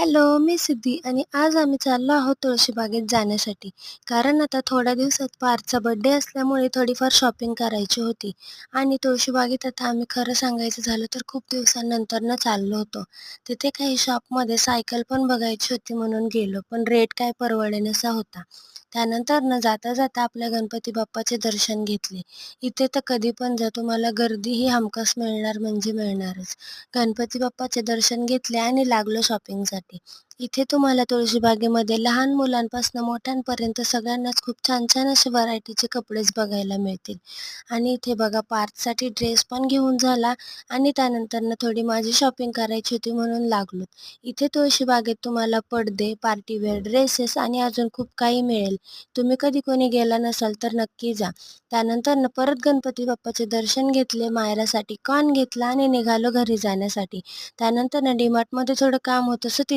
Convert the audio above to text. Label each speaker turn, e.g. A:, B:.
A: Hello, मी सिद्धी आणि आज आम्ही चाललो आहोत तुळशीबागेत जाण्यासाठी. कारण आता थोड्या दिवसात पार्थचा बर्थडे असल्यामुळे थोडीफार शॉपिंग करायची होती आणि तुळशीबागेत आता आम्ही खरं सांगायचं झालं तर खूप दिवसांनंतरनं चाललो होतो. तिथे काही शॉपमध्ये सायकल पण बघायची होती म्हणून गेलो, पण रेट काय परवडेनासा होता. त्यानंतर जाता-जाता आपल्या गणपती बाप्पाचे दर्शन घेतले. इथे तर कधी पण जा तुम्हाला गर्दी ही हमखास मिळणार म्हणजे मिळणारच. गणपती बाप्पाचे दर्शन घेतले आणि लागलो शॉपिंगसाठी. इथे तुम्हाला तुळशीबागेमध्ये लहान मुलांपासून मोठ्यांपर्यंत सगळ्यांनाच खूप छान-छान असे व्हरायटीचे कपडेच बघायला मिळतील. आणि इथे बघा पार्थसाठी ड्रेस पण घेऊन झाला आणि त्यानंतरनं थोडी माझी शॉपिंग करायची होती म्हणून लागलो. इथे तुळशीबागेत तुम्हाला पडदे, पार्टीवेअर ड्रेसेस आणि अजून खूप काही मिळेल. तुम्ही कधी कोणी गेला नसाल तर नक्की जा. त्यानंतरनं परत गणपती बाप्पाचे दर्शन घेतले, मायरासाठी कॉर्न घेतला आणि निघालो घरी जाण्यासाठी. त्यानंतर डी-मार्टमध्ये थोडं काम होतं, सो